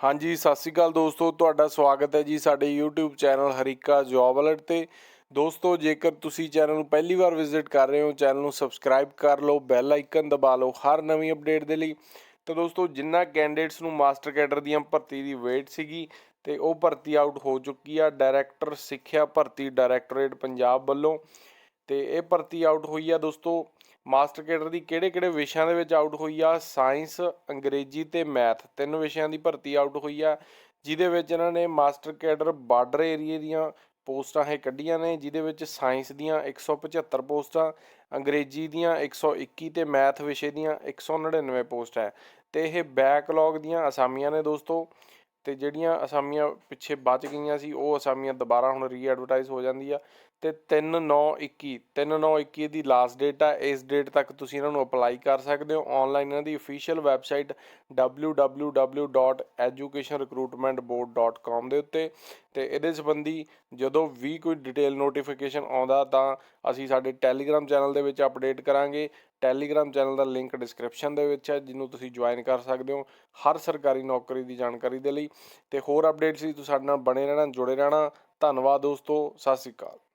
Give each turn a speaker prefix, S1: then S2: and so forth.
S1: हाँ जी, सत श्री अकाल दोस्तों, तुहाडा स्वागत है जी साडे यूट्यूब चैनल हरीका जॉब अलर्ट ते। दोस्तों, जेकर तुसी चैनल नूं पहली बार विजिट कर रहे हो, चैनल नूं सबसक्राइब कर लो, बैल आइकन दबा लो हर नवीं अपडेट दे लई। तो दोस्तों, जिन्ना कैंडिडेट्स नूं मास्टर कैडर दी भर्ती दी वेट सीगी ते ओह भर्ती आउट हो चुकी आ। डायरैक्टर सिੱਖਿਆ भर्ती डायरैक्टोरेट पंजाब ਵੱਲੋਂ ਤੇ ਇਹ ਭਰਤੀ ਆਊਟ ਹੋਈ ਆ ਦੋਸਤੋ। ਮਾਸਟਰ ਕੈਡਰ ਦੀ ਕਿਹੜੇ ਵਿਸ਼ਿਆਂ ਦੇ ਵਿੱਚ ਆਊਟ ਹੋਈ ਆ? ਸਾਇੰਸ, ਅੰਗਰੇਜ਼ੀ ਤੇ ਮੈਥ, ਤਿੰਨ ਵਿਸ਼ਿਆਂ ਦੀ ਭਰਤੀ ਆਊਟ ਹੋਈ ਆ, ਜਿਹਦੇ ਵਿੱਚ ਇਹਨਾਂ ਨੇ ਮਾਸਟਰ ਕੈਡਰ ਬਾਰਡਰ ਏਰੀਏ ਦੀਆਂ ਪੋਸਟਾਂ ਇਹ ਕੱਢੀਆਂ ਨੇ, ਜਿਹਦੇ ਵਿੱਚ ਸਾਇੰਸ ਦੀਆਂ 175 ਪੋਸਟਾਂ, ਅੰਗਰੇਜ਼ੀ ਦੀਆਂ 121 ਤੇ ਮੈਥ ਵਿਸ਼ੇ ਦੀਆਂ 199 ਪੋਸਟ ਹੈ। ਤੇ ਇਹ ਬੈਕਲੌਗ ਦੀਆਂ ਅਸਾਮੀਆਂ ਨੇ ਦੋਸਤੋ। ਤੇ ਜਿਹੜੀਆਂ ਅਸਾਮੀਆਂ ਪਿੱਛੇ ਬਚ ਗਈਆਂ ਸੀ ਉਹ ਅਸਾਮੀਆਂ ਦੁਬਾਰਾ ਹੁਣ ਰੀ-ਐਡਵਰਟਾਈਜ਼ ਹੋ ਜਾਂਦੀ ਆ। ਤੇ 3/9/21 ਦੀ ਲਾਸਟ ਡੇਟ ਆ। ਇਸ ਡੇਟ ਤੱਕ ਤੁਸੀਂ ਇਹਨਾਂ ਨੂੰ ਅਪਲਾਈ ਕਰ ਸਕਦੇ ਹੋ ਔਨਲਾਈਨ। ਇਹਨਾਂ ਦੀ ਅਫੀਸ਼ੀਅਲ ਵੈਬਸਾਈਟ www.educationrecruitmentboard.com ਦੇ ਉੱਤੇ। ਤੇ ਇਹਦੇ ਸੰਬੰਧੀ ਜਦੋਂ ਵੀ ਕੋਈ ਡਿਟੇਲ ਨੋਟੀਫਿਕੇਸ਼ਨ ਆਉਂਦਾ ਤਾਂ ਅਸੀਂ ਸਾਡੇ ਟੈਲੀਗ੍ਰਾਮ ਚੈਨਲ ਦੇ ਵਿੱਚ ਅਪਡੇਟ ਕਰਾਂਗੇ। ਟੈਲੀਗ੍ਰਾਮ ਚੈਨਲ ਦਾ ਲਿੰਕ ਡਿਸਕ੍ਰਿਪਸ਼ਨ ਦੇ ਵਿੱਚ ਹੈ, ਜਿਹਨੂੰ ਤੁਸੀਂ ਜੁਆਇਨ ਕਰ ਸਕਦੇ ਹੋ ਹਰ ਸਰਕਾਰੀ ਨੌਕਰੀ ਦੀ ਜਾਣਕਾਰੀ ਦੇ ਲਈ। ਤੇ ਹੋਰ ਅਪਡੇਟਸ ਲਈ ਤੁਸੀਂ ਸਾਡੇ ਨਾਲ ਬਣੇ ਰਹਿਣਾ, ਜੁੜੇ ਰਹਿਣਾ। ਧੰਨਵਾਦ ਦੋਸਤੋ, ਸਤਿ ਸ਼੍ਰੀ ਅਕਾਲ।